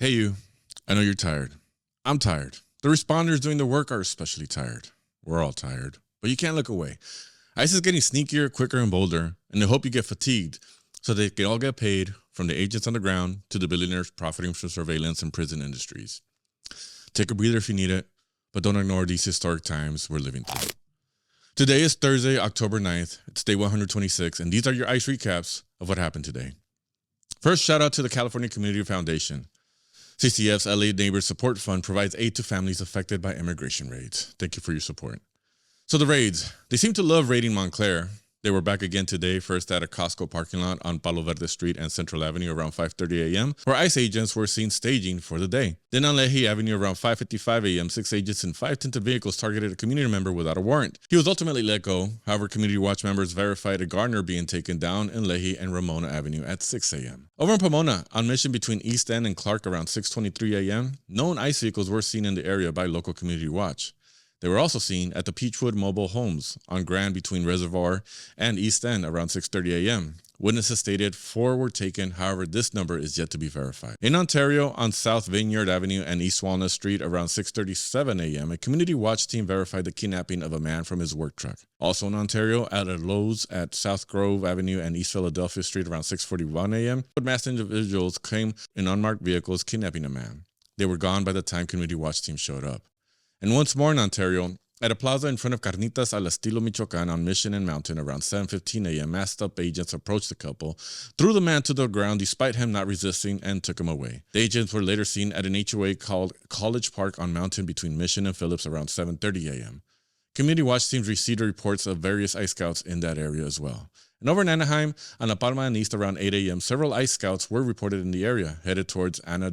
Hey you, I know you're tired. I'm tired. The responders doing the work are especially tired. We're all tired, but you can't look away. ICE is getting sneakier, quicker, and bolder, and they hope you get fatigued so they can all get paid, from the agents on the ground to the billionaires profiting from surveillance and prison industries. Take a breather if you need it, but don't ignore these historic times we're living through. Today is Thursday, October 9th. It's day 126, and these are your ICE recaps of what happened today. First, shout out to the California Community Foundation. CCF's LA Neighbors Support Fund provides aid to families affected by immigration raids. Thank you for your support. So the raids, they seem to love raiding Montclair. They were back again today, first at a Costco parking lot on Palo Verde Street and Central Avenue around 5:30 a.m., where ICE agents were seen staging for the day. Then on Lehi Avenue around 5:55 a.m., 6 agents in 5 tinted vehicles targeted a community member without a warrant. He was ultimately let go. However, Community Watch members verified a gardener being taken down in Lehi and Ramona Avenue at 6 a.m. Over in Pomona, on Mission between East End and Clark around 6:23 a.m., known ICE vehicles were seen in the area by local Community Watch. They were also seen at the Peachwood Mobile Homes on Grand between Reservoir and East End around 6:30 a.m. Witnesses stated 4 were taken, however, this number is yet to be verified. In Ontario, on South Vineyard Avenue and East Walnut Street around 6:37 a.m., a Community Watch team verified the kidnapping of a man from his work truck. Also in Ontario, at a Lowe's at South Grove Avenue and East Philadelphia Street around 6:41 a.m., masked individuals came in unmarked vehicles kidnapping a man. They were gone by the time Community Watch team showed up. And once more in Ontario, at a plaza in front of Carnitas al Estilo Michoacan on Mission and Mountain around 7:15 a.m., masked up agents approached the couple, threw the man to the ground despite him not resisting, and took him away. The agents were later seen at an HOA called College Park on Mountain between Mission and Phillips around 7:30 a.m. Community Watch teams received reports of various ICE scouts in that area as well. And over in Anaheim, on La Palma and East around 8 a.m., several ICE scouts were reported in the area, headed towards Anna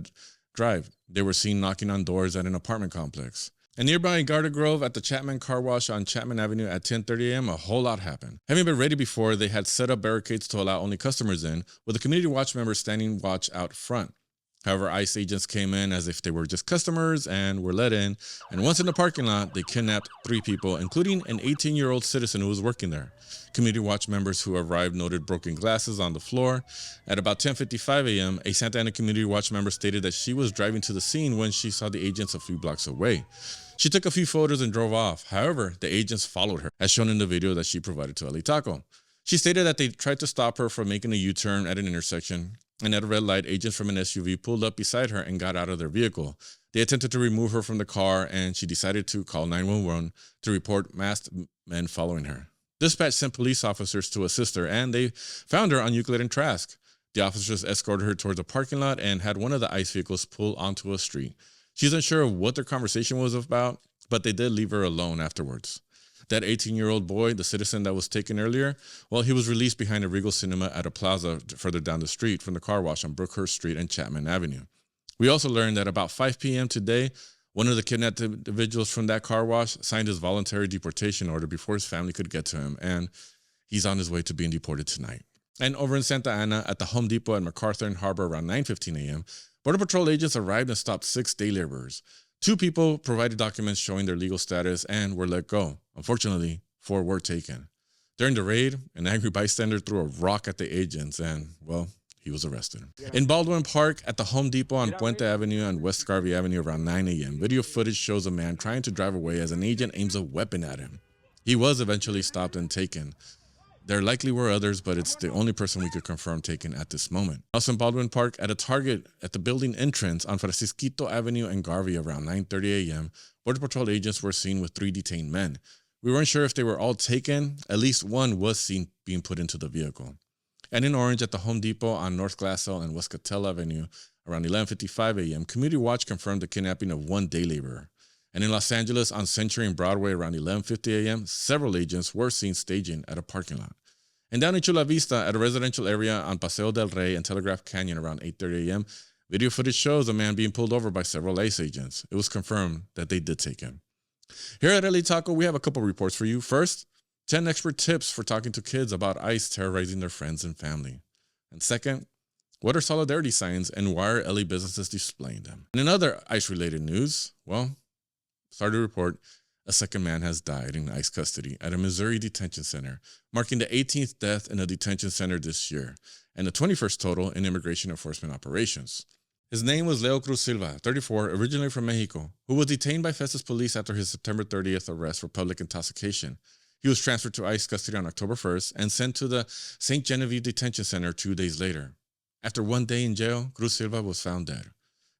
Drive. They were seen knocking on doors at an apartment complex. And nearby in Garden Grove at the Chapman Car Wash on Chapman Avenue at 10:30 a.m., a whole lot happened. Having been ready before, they had set up barricades to allow only customers in, with the Community Watch members standing watch out front. However, ICE agents came in as if they were just customers and were let in, and once in the parking lot, they kidnapped 3 people, including an 18-year-old citizen who was working there. Community Watch members who arrived noted broken glasses on the floor. At about 10:55 a.m., a Santa Ana Community Watch member stated that she was driving to the scene when she saw the agents a few blocks away. She took a few photos and drove off. However, the agents followed her, as shown in the video that she provided to LA Taco. She stated that they tried to stop her from making a U-turn at an intersection, and at a red light, agents from an SUV pulled up beside her and got out of their vehicle. They attempted to remove her from the car, and she decided to call 911 to report masked men following her. Dispatch sent police officers to assist her, and they found her on Euclid and Trask. The officers escorted her towards a parking lot and had one of the ICE vehicles pull onto a street. She's unsure of what their conversation was about, but they did leave her alone afterwards. That 18-year-old boy, the citizen that was taken earlier, well, he was released behind a Regal Cinema at a plaza further down the street from the car wash on Brookhurst Street and Chapman Avenue. We also learned that about 5 p.m. today, one of the kidnapped individuals from that car wash signed his voluntary deportation order before his family could get to him, and he's on his way to being deported tonight. And over in Santa Ana, at the Home Depot at MacArthur and Harbor around 9:15 a.m., Border Patrol agents arrived and stopped 6 day laborers. 2 people provided documents showing their legal status and were let go. Unfortunately, 4 were taken. During the raid, an angry bystander threw a rock at the agents and, well, he was arrested. In Baldwin Park, at the Home Depot on Puente Avenue and West Garvey Avenue around 9 a.m., video footage shows a man trying to drive away as an agent aims a weapon at him. He was eventually stopped and taken. There likely were others, but it's the only person we could confirm taken at this moment. Also in Baldwin Park, at a Target at the building entrance on Francisquito Avenue and Garvey around 9:30 a.m., Border Patrol agents were seen with 3 detained men. We weren't sure if they were all taken. At least one was seen being put into the vehicle. And in Orange, at the Home Depot on North Glassell and West Cattell Avenue around 11:55 a.m., Community Watch confirmed the kidnapping of 1 day laborer. And in Los Angeles, on Century and Broadway around 11:50 a.m., several agents were seen staging at a parking lot. And down in Chula Vista, at a residential area on Paseo del Rey and Telegraph Canyon around 8:30 a.m., video footage shows a man being pulled over by several ICE agents. It was confirmed that they did take him. Here at LA Taco, we have a couple reports for you. First, 10 expert tips for talking to kids about ICE terrorizing their friends and family. And second, what are solidarity signs and why are LA businesses displaying them? And in other ICE-related news, well, sorry to report, a second man has died in ICE custody at a Missouri detention center, marking the 18th death in a detention center this year, and the 21st total in immigration enforcement operations. His name was Leo Cruz Silva, 34, originally from Mexico, who was detained by Festus police after his September 30th arrest for public intoxication. He was transferred to ICE custody on October 1st and sent to the St. Genevieve Detention Center 2 days later. After 1 day in jail, Cruz Silva was found dead,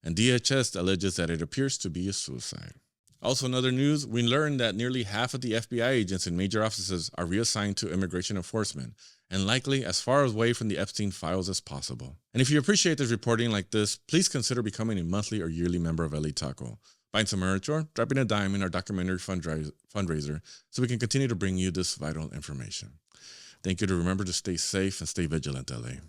and DHS alleges that it appears to be a suicide. Also, in other news, we learned that nearly half of the FBI agents in major offices are reassigned to immigration enforcement, and likely as far away from the Epstein files as possible. And if you appreciate this reporting like this, please consider becoming a monthly or yearly member of LA Taco, buying some merch, or dropping a dime in our documentary fundraiser so we can continue to bring you this vital information. Thank you to remember to stay safe and stay vigilant, LA.